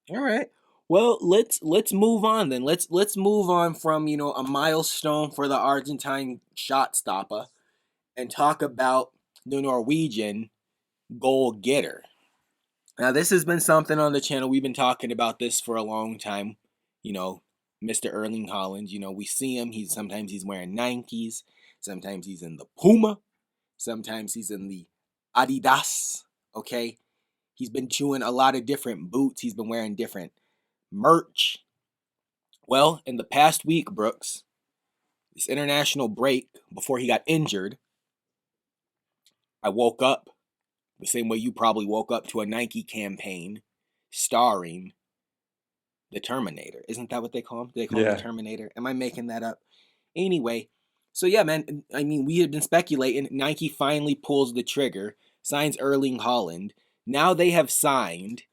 All right. Well, let's move on then. Let's move on from a milestone for the Argentine shot stopper and talk about the Norwegian goal getter. Now, this has been something on the channel. We've been talking about this for a long time. You know, Mr. Erling Haaland. We see him. Sometimes he's wearing Nikes. Sometimes he's in the Puma. Sometimes he's in the Adidas. Okay, he's been chewing a lot of different boots. He's been wearing different merch. Well, in the past week, Brooks, this international break before he got injured, I woke up the same way you probably woke up to a Nike campaign starring the Terminator. Isn't that what they call him? Do they call him the Yeah. Terminator? Am I making that up? Anyway, so yeah, man. I mean, we had been speculating. Nike finally pulls the trigger, signs Erling Haaland. Now they have signed,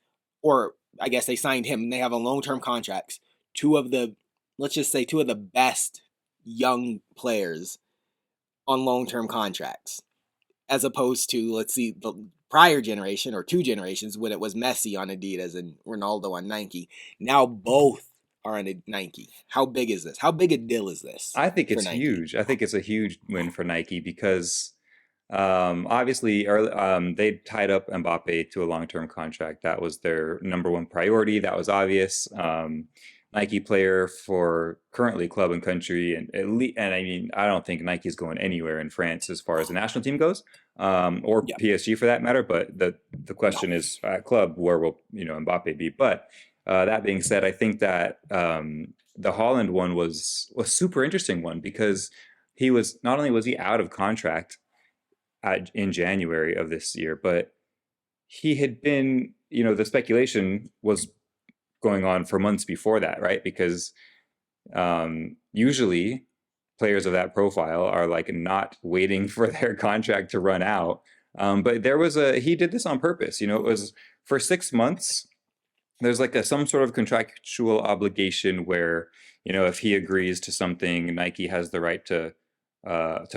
or I guess they signed him, and they have a long-term contracts. Two of the, let's just say, two of the best young players on long-term contracts, as opposed to, let's see, the prior generation or two generations when it was Messi on Adidas and Ronaldo on Nike. Now both are on Nike. How big is this? How big a deal is this I think for it's Nike? huge. I think it's a huge win for Nike because obviously they tied up Mbappe to a long-term contract. That was their number one priority. That was obvious. Nike player for currently club and country, and and I mean I don't think Nike's going anywhere in France as far as the national team goes, or Yeah, PSG for that matter. But the no. question is at club where will Mbappe be? But that being said, I think that the Holland one was a super interesting one because he was not only was he out of contract in January of this year, but he had been, the speculation was going on for months before that, right? Because usually players of that profile are like not waiting for their contract to run out. But he did this on purpose. It was for 6 months. There's like some sort of contractual obligation where, if he agrees to something, Nike has the right to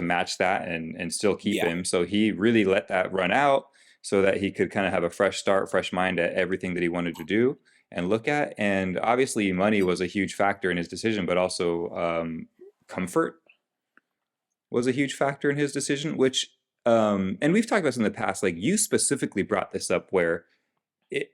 match that and still keep Yeah, him. So he really let that run out so that he could kind of have a fresh start, fresh mind at everything that he wanted to do and look at. And obviously, money was a huge factor in his decision, but also comfort was a huge factor in his decision. And we've talked about this in the past. Like you specifically brought this up, where it,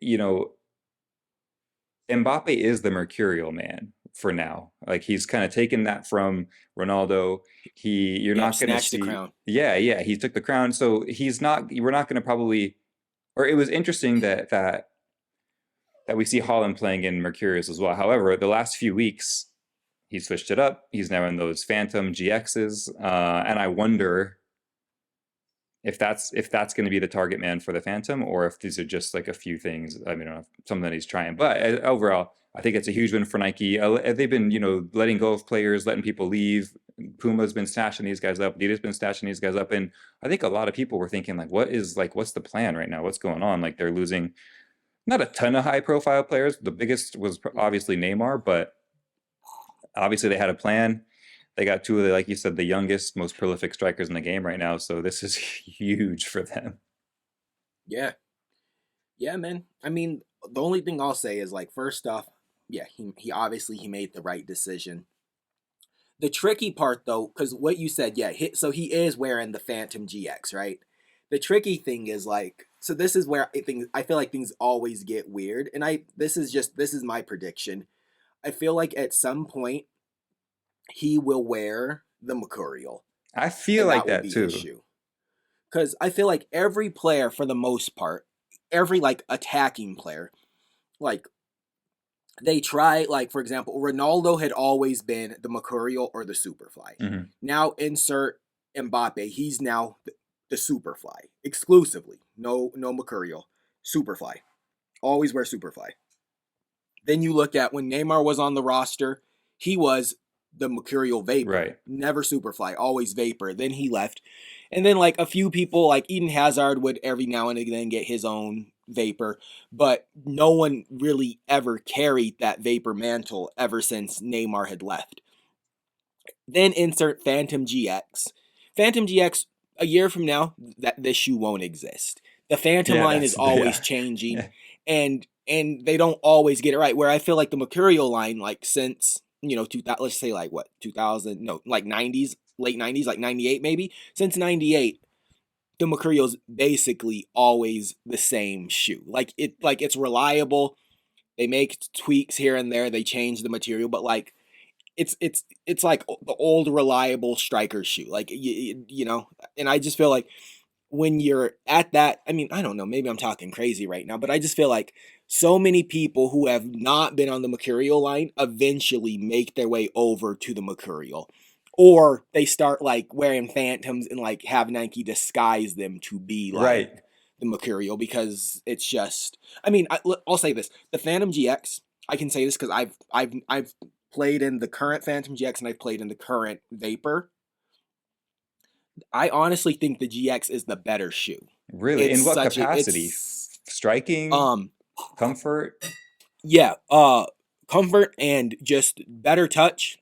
Mbappe is the mercurial man for now. Like he's kind of taken that from Ronaldo. You're yep, not going to snatch the see. crown. Yeah, yeah, he took the crown. So he's not. We're not going to probably. Or it was interesting that we see Haaland playing in Mercurius as well. However, the last few weeks he switched it up. He's now in those Phantom GXs, and I wonder if that's going to be the target man for the Phantom, or if these are just like a few things. I mean, I don't know, something that he's trying. But overall, I think it's a huge win for Nike. They've been, letting go of players, letting people leave. Puma's been stashing these guys up. Adidas been stashing these guys up, and I think a lot of people were thinking like, what's the plan right now? What's going on? Like they're losing not a ton of high profile players. The biggest was obviously Neymar, but obviously they had a plan. They got two of the, like you said, the youngest, most prolific strikers in the game right now. So this is huge for them. Yeah, yeah, man. I mean, the only thing I'll say is like, first off, yeah, he obviously he made the right decision. The tricky part though, because what you said, yeah, so he is wearing the Phantom GX, right? The tricky thing is like, so this is where I feel like things always get weird, and this is my prediction. I feel like at some point he will wear the Mercurial, I feel and like that will that be his too. shoe. Because I feel like every player, for the most part, every like attacking player, like they try, like for example, Ronaldo had always been the Mercurial or the Superfly. Hmm. Now insert Mbappe, he's now the Superfly exclusively. No Mercurial, Superfly. Always wear Superfly. Then you look at when Neymar was on the roster, he was the Mercurial Vapor, Right. never Superfly, always Vapor. Then he left. And then like a few people like Eden Hazard would every now and then get his own Vapor, but no one really ever carried that Vapor mantle ever since Neymar had left. Then insert Phantom GX. Phantom GX, a year from now, that this shoe won't exist. The Phantom Yeah, line is that's yeah. always changing, and and they don't always get it right. Where I feel like the Mercurial line, like since let's say like what 2000, no, like 90s, late 90s, like 98 maybe. Since 98, the Mercurial's basically always the same shoe. Like it's reliable. They make tweaks here and there. They change the material, but like it's like the old reliable striker shoe. Like and I just feel like when you're at that, I mean, I don't know, maybe I'm talking crazy right now, but I just feel like so many people who have not been on the Mercurial line eventually make their way over to the Mercurial. Or they start like wearing Phantoms and like have Nike disguise them to be like Right. the Mercurial because it's just, I mean, I'll say this: the Phantom GX. I can say this because I've played in the current Phantom GX and I've played in the current Vapor. I honestly think the GX is the better shoe. Really? It's In what such a capacity? it's Striking? um Comfort? yeah, comfort and just better touch,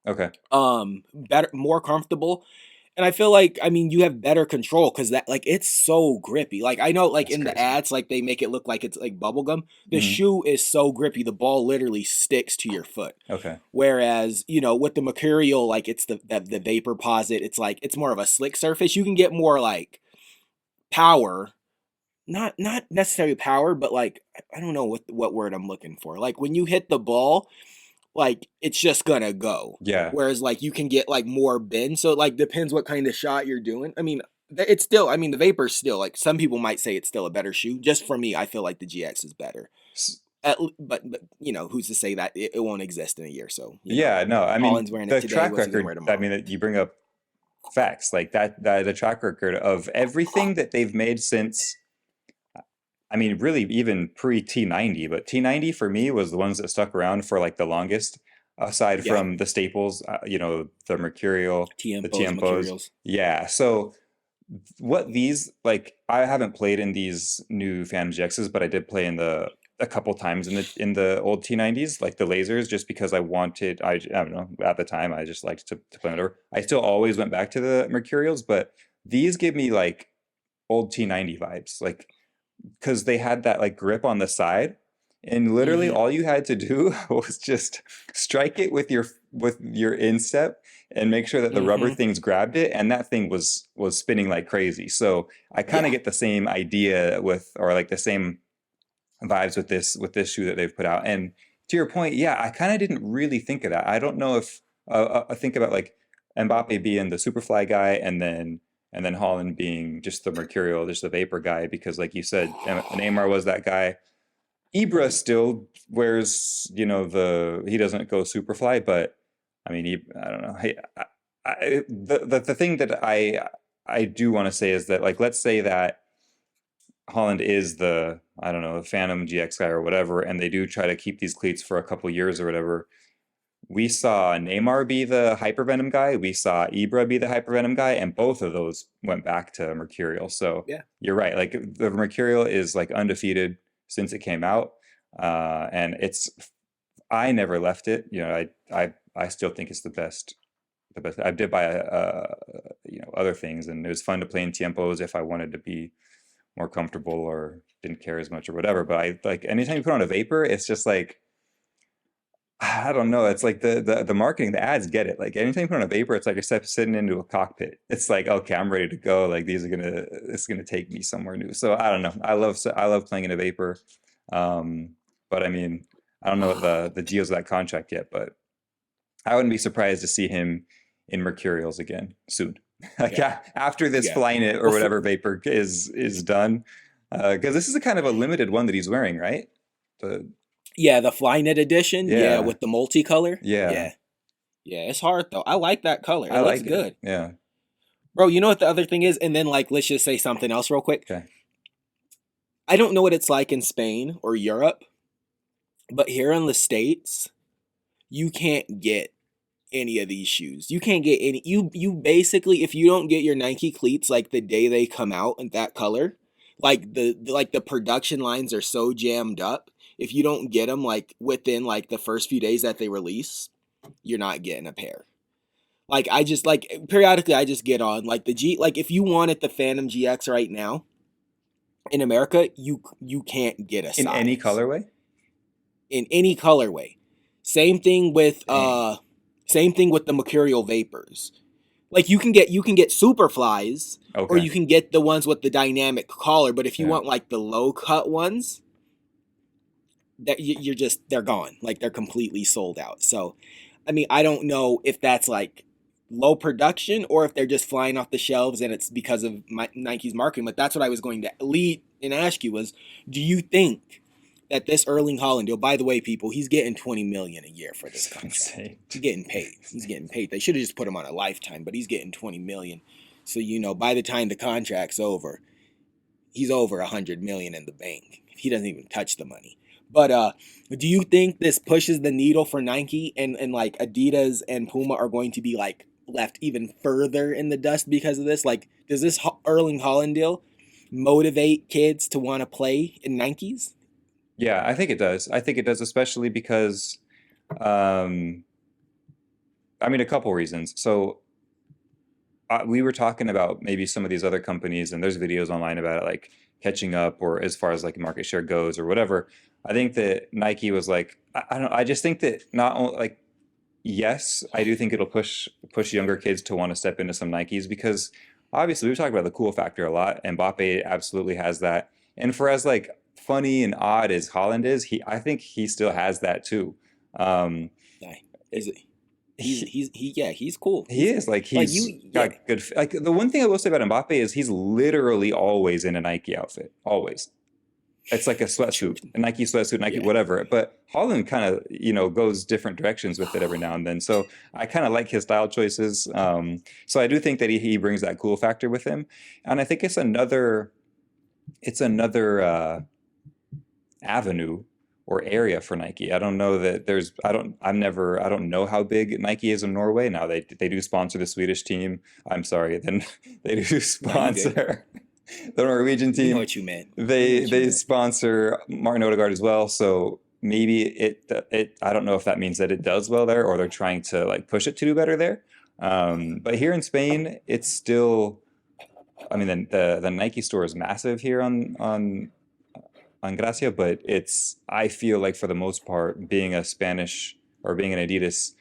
Okay. better, more comfortable. And I feel like, I mean, you have better control because that, like, it's so grippy. Like, I know, like, That's in the crazy. ads, like, they make it look like it's like bubble gum. The Hmm. shoe is so grippy, the ball literally sticks to your foot. Okay. Whereas, with the Mercurial, like, it's the vapor posit, it's like, it's more of a slick surface. You can get more, like, power. Not necessarily power, but, like, I don't know what word I'm looking for. Like, when you hit the ball, like it's just gonna go. Yeah. Whereas like you can get like more bend. So it like depends what kind of shot you're doing. I mean, it's still. I mean, the Vapor's still like some people might say it's still a better shoe. Just for me, I feel like the GX is better. S- But who's to say that it won't exist in a year? So Yeah, no, I mean Holland's wearing it the today. track What's he gonna wear record, I tomorrow? mean, you bring up facts like that the track record of everything that they've made since, I mean, really even pre T90, but T90 for me was the ones that stuck around for like the longest, aside Yeah, from the staples, the Mercurial, the Tiempos, Tiempos. Mercurials. Yeah, so what these like I haven't played in these new Phantom GXs, but I did play in the a couple times in the old T90s, like the lasers, just because I don't know, at the time I just liked to play whatever. I still always went back to the Mercurials, but these give me like old T90 vibes, like because they had that like grip on the side, and literally Mm-hmm. all you had to do was just strike it with your instep and make sure that the rubber Mm-hmm. things grabbed it, and that thing was spinning like crazy. So I kind of Yeah. get the same idea with, or like the same vibes with this shoe that they've put out. And to your point, yeah, I kind of didn't really think of that. I don't know if I think about like Mbappe being the Superfly guy, and then Holland being just the Mercurial, just the Vapor guy, because like you said, Neymar was that guy. Ibra still wears, he doesn't go Superfly, but I mean, I don't know. The thing that I do want to say is that, like, let's say that Holland is the, I don't know, the Phantom GX guy or whatever, and they do try to keep these cleats for a couple years or whatever. We saw Neymar be the Hypervenom guy. We saw Ibra be the Hypervenom guy, and both of those went back to Mercurial. So Yeah. you're right. Like the Mercurial is like undefeated since it came out, and I never left it. I still think it's the best. The best. I did buy other things, and it was fun to play in tiempos if I wanted to be more comfortable or didn't care as much or whatever. But I like anytime you put on a Vapor, it's just like I don't know. It's like the marketing, the ads get it. Like anytime you put on a Vapor, it's like you're sitting into a cockpit. It's like, okay, I'm ready to go. Like it's gonna take me somewhere new. So I don't know. I love playing in a Vapor. Um, but I mean, I don't know what the deals of that contract yet, but I wouldn't be surprised to see him in Mercurials again soon. Like Yeah. after this Yeah. flying it or Before. whatever Vapor is done, because this is a kind of a limited one that he's wearing, right? The Yeah, the Flyknit edition. Yeah, yeah, with the multicolor. yeah, Yeah. Yeah, it's hard though. I like that color. It I looks like it. good. Yeah. Bro, you know what the other thing is? And then like let's just say something else real quick. Okay. I don't know what it's like in Spain or Europe, but here in the States, you can't get any of these shoes. You can't get any you basically if you don't get your Nike cleats like the day they come out in that color, like the production lines are so jammed up. If you don't get them like within like the first few days that they release, you're not getting a pair. Like I just like periodically I just get on like the G like if you wanted the Phantom GX right now in America, you can't get a In any size. colorway? in any colorway. Same thing with Dang. the mercurial vapors. Like you can get Superflies, or Okay. you can get the ones with the dynamic collar. But if you Yeah. want like the low cut ones, that you're just they're gone. Like they're completely sold out. So, I mean, I don't know if that's like low production or if they're just flying off the shelves and it's because of Nike's marketing. But that's what I was going to lead and ask you was, do you think that this Erling Haaland deal? By the way, people, he's getting 20 million a year for this It's contract. insane. He's getting paid. He's getting paid. They should have just put him on a lifetime, but he's getting 20 million. So by the time the contract's over, he's over 100 million in the bank. He doesn't even touch the money. But do you think this pushes the needle for Nike, and like Adidas and Puma are going to be like left even further in the dust because of this? Like, does this Erling Haaland deal motivate kids to want to play in Nikes? Yeah, I think it does. I think it does, especially because, um, I mean, a couple reasons. So we were talking about maybe some of these other companies, and there's videos online about it, like catching up, or as far as like market share goes, or whatever. I think that Nike was like, I don't. I just think that not only like, yes, I do think it'll push younger kids to want to step into some Nikes because obviously we've talked about the cool factor a lot, and Mbappe absolutely has that. And for as like funny and odd as Holland is, I think he still has that too. Um, Yeah, he's he's cool. He is like Like he's you, yeah. got good. Like the one thing I will say about Mbappe is he's literally always in a Nike outfit. Always, it's like a sweatsuit, a Nike sweatsuit, Nike Yeah. whatever. But Holland kind of goes different directions with it every now and then. So I kind of like his style choices. So I do think that he brings that cool factor with him, and I think it's another avenue or area for Nike. I don't know that there's I don't know how big Nike is in Norway. Now they do sponsor the Swedish team. I'm sorry, then they do No, you good. sponsor the Norwegian We know team. what you meant. We know They what you they meant. sponsor Martin Odegaard as well. So maybe it I don't know if that means that it does well there or they're trying to like push it to do better there. But here in Spain, it's still I mean the Nike store is massive here on Gracia, but I feel like for the most part, being a Spanish or being an Adidas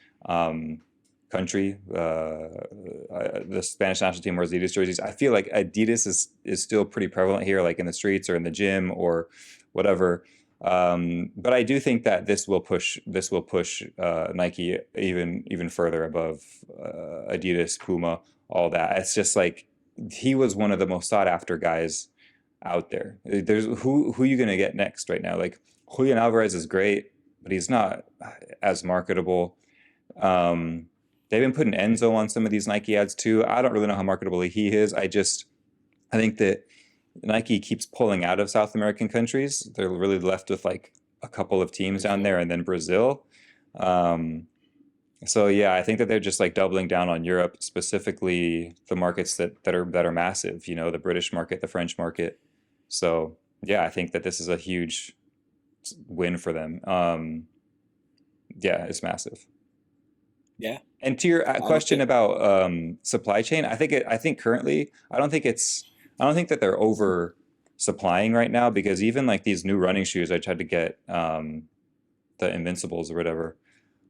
country, the Spanish national team wears Adidas jerseys. I feel like Adidas is still pretty prevalent here, like in the streets or in the gym or whatever. But I do think that this will push Nike even further above Adidas, Puma, all that. It's just like he was one of the most sought after guys out there. There's who are you gonna get next right now? Like Julian Alvarez is great, but he's not as marketable. They've been putting Enzo on some of these Nike ads too. I don't really know how marketable he is. I think that Nike keeps pulling out of South American countries. They're really left with like a couple of teams down there and then Brazil. Um, so yeah, I think that they're just like doubling down on Europe, specifically the markets that are massive, the British market, the French market. So yeah, I think that this is a huge win for them. Yeah, it's massive. Yeah. And to your I don't question think. about supply chain, I think currently, I don't think that they're over supplying right now because even like these new running shoes, I tried to get the Invincibles or whatever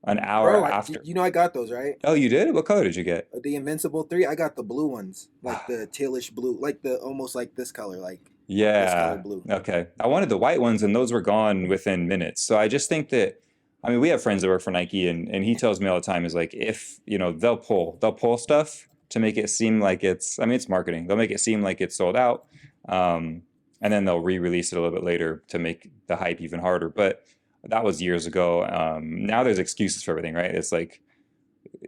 an hour Bro, after. I got those, right? Oh, you did? What color did you get? The Invincible 3, I got the blue ones, like the tailish blue, like the almost like this color, like this color Yeah. blue. Okay. I wanted the white ones, and those were gone within minutes. So I just think that, I mean, we have friends that work for Nike, and he tells me all the time is like, if they'll pull stuff to make it seem like I mean, it's marketing. They'll make it seem like it's sold out, and then they'll re-release it a little bit later to make the hype even harder. But that was years ago. Now there's excuses for everything, right? It's like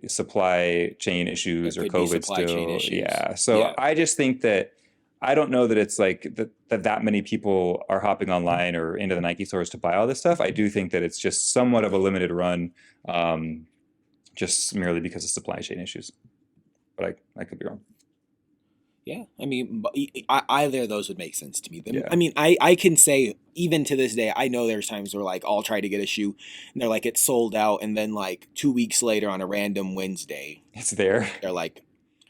supply chain There issues or could be COVID supply chain still. issues. Yeah. So Yeah. I just think that I don't know that it's like that many people are hopping online or into the Nike stores to buy all this stuff. I do think that it's just somewhat of a limited run, um, just merely because of supply chain issues. But I could be wrong. Yeah, I mean, either of those would make sense to me. I Yeah. mean, I can say even to this day, I know there's times where like I'll try to get a shoe, and they're like it's sold out, and then like 2 weeks later on a random Wednesday, It's there. they're like,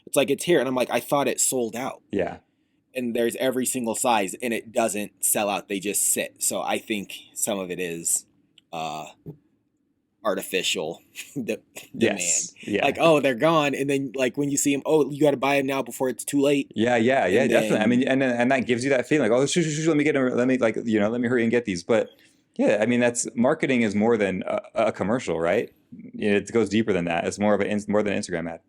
it's like it's here, and I'm like, I thought it sold out, Yeah. and there's every single size, and it doesn't sell out. They just sit. So I think some of it is uh artificial demand. Yes. Yeah. Like, oh, they're gone, and then like when you see them, oh, you got to buy them now before it's too late. Yeah, And definitely. I then, mean, and that gives you that feeling like, oh, let me get them, let me like, let me hurry and get these. But yeah, I mean, that's marketing is more than a commercial, right? It goes deeper than that. It's more of more than an Instagram ad.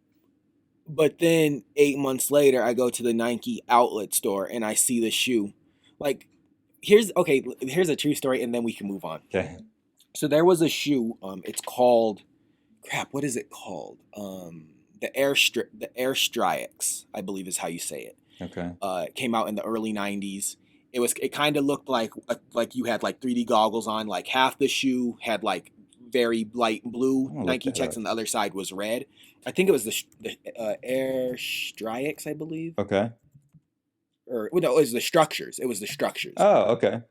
but then 8 months later, I go to the Nike outlet store and I see the shoe. Like, here's a true story, and then we can move on. Okay. So there was a shoe. It's called crap. What is it called? The Airstrix, I believe is how you say it. Okay. It came out in the early '90s. It kind of looked like you had like 3D goggles on. Like half the shoe had like very light blue I'm gonna look Nike that checks, up. and the other side was red. I think it was the Airstrix, I believe, Okay. or well, no, it was the Structures. It was the Structures. Oh, okay.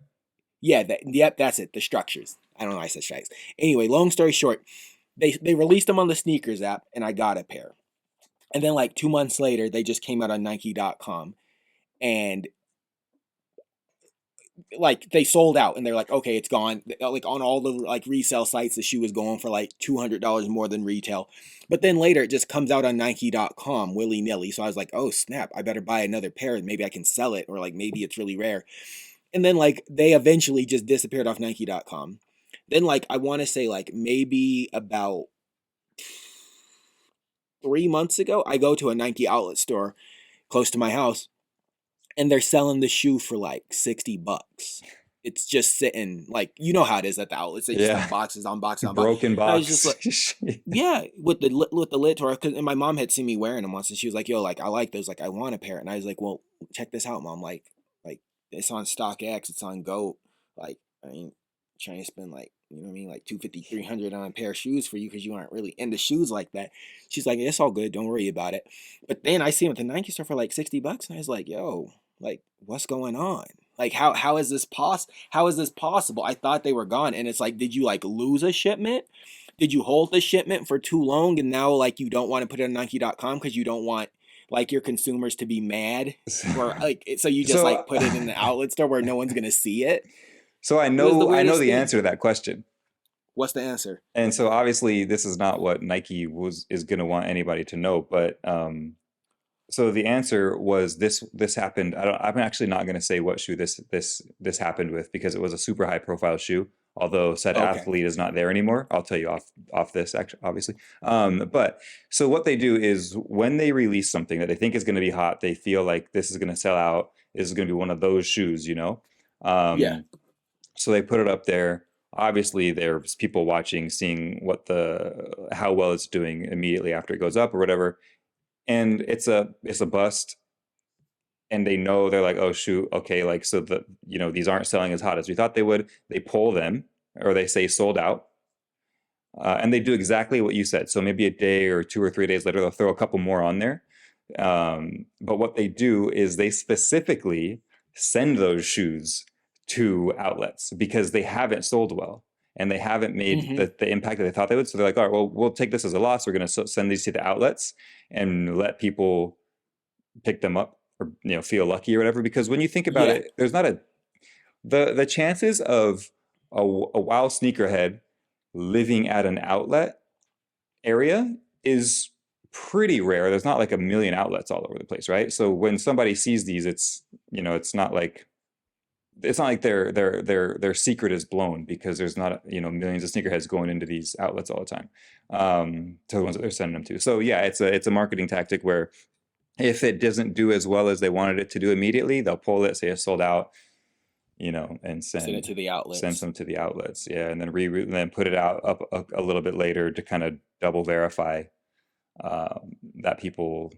Yeah, yep, that's it. The Structures. I don't know why I said strikes. Anyway, long story short, they released them on the sneakers app, and I got a pair. And then like 2 months later, they just came out on Nike.com, and like they sold out, and they're like, okay, it's gone. Like on all the like resale sites, the shoe was going for like $200 more than retail. But then later, it just comes out on Nike.com willy nilly. So I was like, oh snap, I better buy another pair, and maybe I can sell it, or like maybe it's really rare. And then like they eventually just disappeared off Nike.com. Then like I want to say like maybe about 3 months ago, I go to a Nike outlet store close to my house, and they're selling the shoe for like $60. It's just sitting like you know how it is at the outlets. They just Yeah. have boxes on boxes on boxes. Broken And I was just box. like, yeah, with the lid tore. And my mom had seen me wearing them once, and she was like, "Yo, like I like those. Like I want a pair." And I was like, "Well, check this out, mom. Like it's on StockX. It's on Goat. Like I ain't trying to spend like you know what I mean, like 250, 300 on a pair of shoes for you because you aren't really into shoes like that." She's like, "It's all good. Don't worry about it." But then I see him at the Nike store for like $60, and I was like, "Yo, like what's going on? Like how is this how is this possible? I thought they were gone." And it's like, did you like lose a shipment? Did you hold the shipment for too long, and now like you don't want to put it on Nike.com because you don't want like your consumers to be mad, or like so you just So, like put it in the outlet store where no one's gonna see it? so It was the I know weirdest the thing. answer to that question. What's the answer? And so obviously this is not what Nike is going to want anybody to know, but so the answer was this happened. I'm actually not going to say what shoe this happened with because it was a super high profile shoe. Although said Okay. athlete is not there anymore, I'll tell you off this actually, obviously. But so what they do is when they release something that they think is going to be hot, they feel like this is going to sell out. This is going to be one of those shoes, you know. Yeah. Um, so they put it up there. Obviously, there's people watching, seeing what the how well it's doing immediately after it goes up or whatever, and it's a bust. And they know they're like, oh shoot, okay, like so the these aren't selling as hot as we thought they would. They pull them or they say sold out, and they do exactly what you said. So maybe a day or 2 or 3 days later, they'll throw a couple more on there. But what they do is they specifically send those shoes to outlets because they haven't sold well and they haven't made Mm-hmm. the impact that they thought they would. So they're like, all right, well, we'll take this as a loss. We're going to send these to the outlets and let people pick them up or feel lucky or whatever. Because when you think about Yeah. it, there's not the chances of a WoW sneakerhead living at an outlet area is pretty rare. There's not like a million outlets all over the place, right? So when somebody sees these, it's it's not like their secret is blown because there's not millions of sneakerheads going into these outlets all the time, to the ones that they're sending them to. So yeah, it's a marketing tactic where if it doesn't do as well as they wanted it to do immediately, they'll pull it, say it's sold out, and Send it to the send outlets. some to the outlets. Yeah, and then and then put it out up a little bit later to kind of double verify that people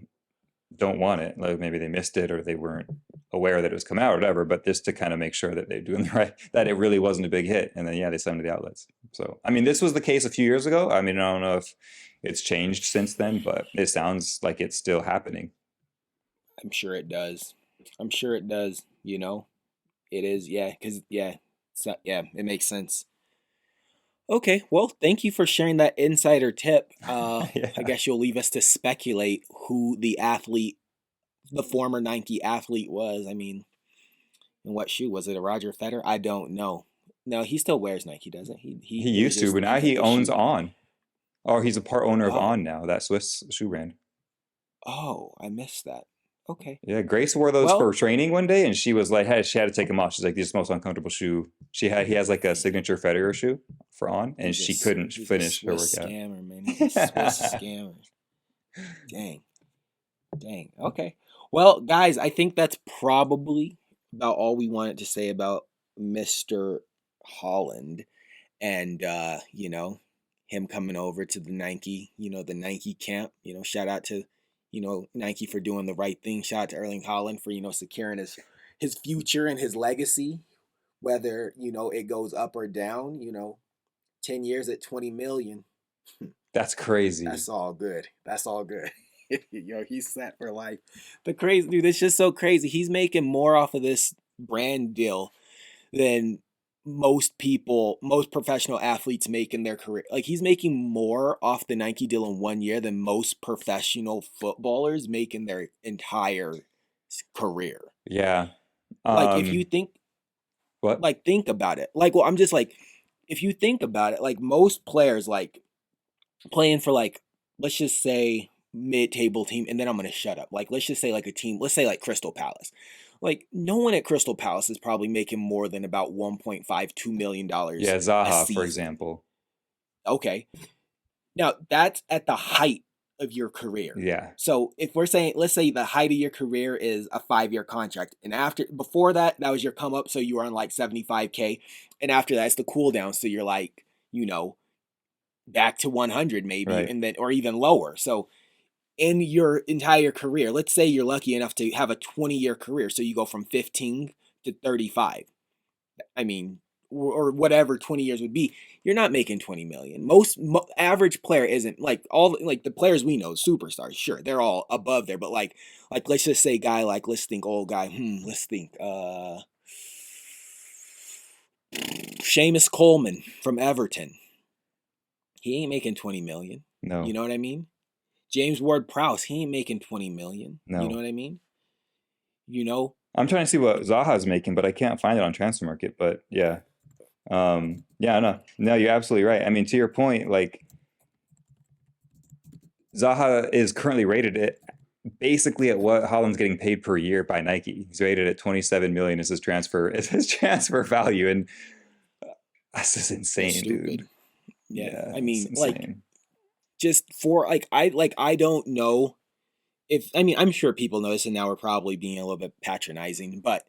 don't want it. Like maybe they missed it or they weren't aware that it was coming out or whatever. But just to kind of make sure that they're doing the right, that it really wasn't a big hit, and then yeah, they send it to the outlets. So I mean, this was the case a few years ago. I mean, I don't know if it's changed since then, but it sounds like it's still happening. I'm sure it does. I'm sure it does. It is. Yeah. Because yeah. So, yeah. It makes sense. Okay, well, thank you for sharing that insider tip. I Yeah. guess you'll leave us to speculate who the athlete, the former Nike athlete was. I mean, in what shoe was it? A Roger Federer? I don't know. No, he still wears Nike, doesn't he? He It was used to, just but now he the owns shoe. On. Or he's a part owner of Oh, On now, that Swiss shoe brand. oh, I missed that. Okay. Yeah, Grace wore those for Well, training one day, and she was like, hey, she had to take them off. She's like, "These are the most uncomfortable shoe." He has like a signature Federer shoe for On, and she couldn't he's a finish her Swiss workout. scammer, man. He's a Swiss scammer. Dang. Dang. Okay. Well, guys, I think that's probably about all we wanted to say about Mr. Holland and him coming over to the Nike, the Nike camp. Shout out to, Nike for doing the right thing. Shout out to Erling Haaland for, securing his future and his legacy, whether, it goes up or down, 10 years at 20 million. That's crazy. That's all good. That's all good. He's set for life. The crazy dude, it's just so crazy. He's making more off of this brand deal than most professional athletes make in their career. Like he's making more off the Nike deal in 1 year than most professional footballers make in their entire career. Yeah. Like if you think What? think about it. Like, well, I'm just like, if you think about it, like most players like playing for like, let's just say mid-table team, and then I'm gonna shut up. Like let's just say like a team, let's say like Crystal Palace. Like no one at Crystal Palace is probably making more than about $1.52 million Yeah, a Zaha, for season. example. Okay. Now that's at the height of your career. Yeah. So if we're saying, let's say the height of your career is a 5-year contract, and before that, that was your come up, so you were on like 75K, and after that, it's the cool down, so you're like, back to 100 maybe, Right. and then or even lower. So in your entire career, let's say you're lucky enough to have a 20-year career, so you go from 15 to 35. I mean, or whatever 20 years would be, you're not making 20 million. Average player isn't like like the players we know, superstars. Sure, they're all above there, but like let's just say guy like let's think old guy. Let's think Seamus Coleman from Everton. He ain't making 20 million. You No. know what I mean? James Ward-Prowse, he ain't making 20 million. You know No. what I mean? You know, I'm trying to see what Zaha's making, but I can't find it on Transfer Market. But yeah. Yeah, no. No, you're absolutely right. I mean, to your point, like Zaha is currently rated at basically at what Haaland's getting paid per year by Nike. He's rated at 27 million as his transfer value, and that's just it's insane, stupid. dude. Yeah. Yeah, I it's mean, like insane. just for I don't know if I mean I'm sure people know this and now we're probably being a little bit patronizing, but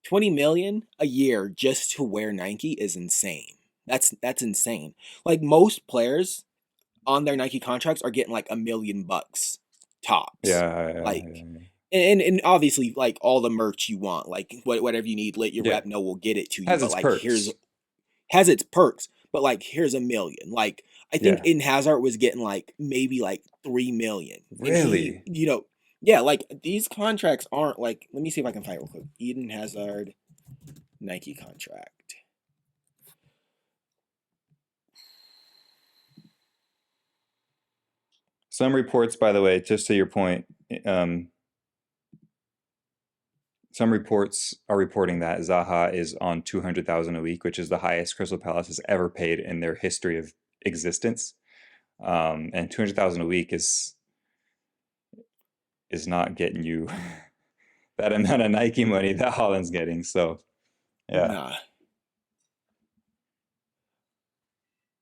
20 million a year just to wear Nike is insane. That's insane. Like most players on their Nike contracts are getting like $1 million tops. Yeah, yeah, Like yeah, and obviously like all the merch you want, like whatever you need, let your yeah. rep know we'll get it to you. Has But its like perks. has its perks, but like here's $1 million. Like I think Yeah. Eden Hazard was getting like maybe like 3 million, and he, Really? yeah, like these contracts aren't like. Let me see if I can find it real quick. Eden Hazard Nike contract. Some reports, by the way, just to your point, um, some reports are reporting that Zaha is on 200,000 a week, which is the highest Crystal Palace has ever paid in their history of existence. And 200,000 a week is not getting you that amount of Nike money that Haaland's getting. So yeah, Nah.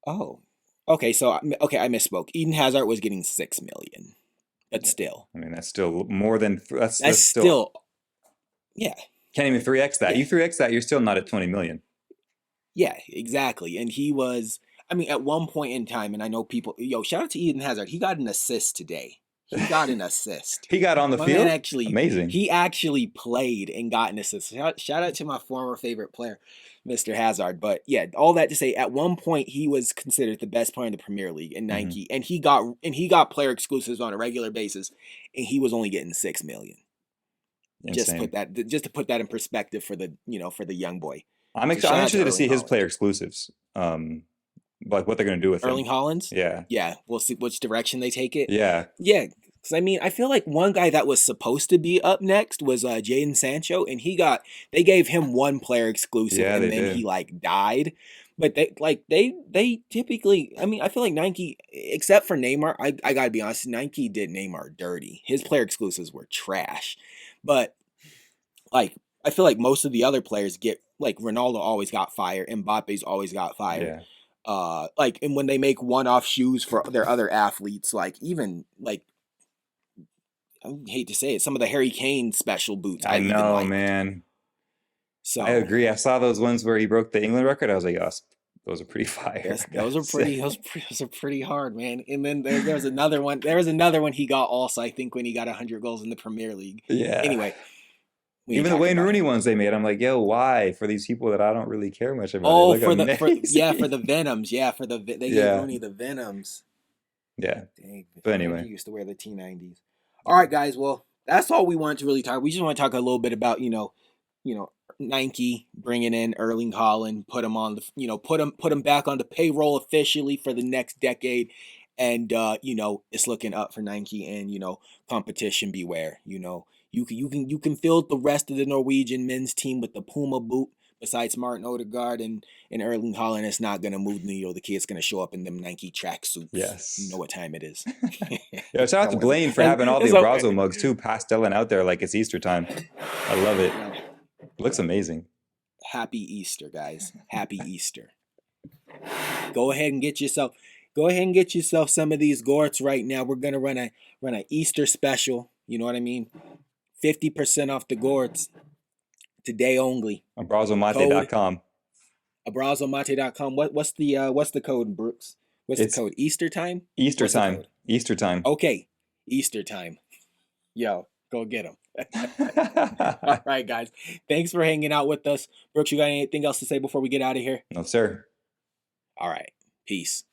Oh. Okay. So okay, I misspoke. Eden Hazard was getting 6 million, but still, I mean that's still more than that's that's still still yeah, can't even 3x that. yeah, You 3x that, you're still not at 20 million. yeah, exactly. And he was. I mean, at one point in time, and I know people. Yo, shout out to Eden Hazard. He got an assist today. He got an assist. He got on the My man field. actually, Amazing. he actually played and got an assist. Shout out to my former favorite player, Mr. Hazard. But yeah, all that to say, at one point he was considered the best player in the Premier League in Hmm. Nike, and he got player exclusives on a regular basis, and he was only getting 6 million. Insane. Just to put that in perspective for the young boy. So I'm shout out to interested to Erling see his Haaland. player exclusives. Like what they're gonna do with Erling him. Haaland. Yeah. Yeah, we'll see which direction they take it. Yeah. Yeah, Because I mean, I feel like one guy that was supposed to be up next was Jaden Sancho, and they gave him one player exclusive, Yeah, and they then he did. like died. But they typically, I mean, I feel like Nike, except for Neymar, I gotta be honest, Nike did Neymar dirty. His player exclusives were trash, but like I feel like most of the other players get like Ronaldo always got fire, Mbappe's always got fire. Yeah. Like and when they make one-off shoes for their other athletes, like even like I hate to say it, some of the Harry Kane special boots I I even know, liked. man. I So agree. I saw those ones where he broke the England record. I was like, oh, those are pretty fire. that's I gotta say. those are pretty hard, man. And then there's another one. There was another one he got also, I think, when he got 100 goals in the Premier League. Yeah. Anyway, we ain't Even the talking Wayne about Rooney him. ones they made, I'm like, yo, why? For these people that I don't really care much about, they Oh, look for yeah, amazing. for the Venoms, yeah, they gave Yeah. Rooney the Venoms. Yeah. Dang, But Frankie anyway. used to wear the T90s. All right, guys. Well, that's all we wanted to really talk. We just want to talk a little bit about Nike bringing in Erling Haaland, put him on the put him back on the payroll officially for the next decade, and it's looking up for Nike and competition beware. You can field the rest of the Norwegian men's team with the Puma boot. Besides Martin Odegaard and Erling Haaland, it's not gonna move the needle. The kid's gonna show up in them Nike tracksuits. You know Yes. what time it is. Yeah, shout out to Blaine for having all the That's Abrazo mugs too, pasteling out there like it's Easter time. I love it. well, Looks amazing. happy Easter, guys. Happy Easter. Go ahead and get yourself some of these gorts right now. We're gonna run a Easter special. You know what I mean? 50% off the gorts today only. Code AbrazoMate.com. abrazomate.com. What's the code, Brooks? What's the It's code? Easter time? Easter What's the time. code? Easter time. Okay. Easter time. Yo, go get them. All right, guys. Thanks for hanging out with us. Brooks, you got anything else to say before we get out of here? No, sir. All right. Peace.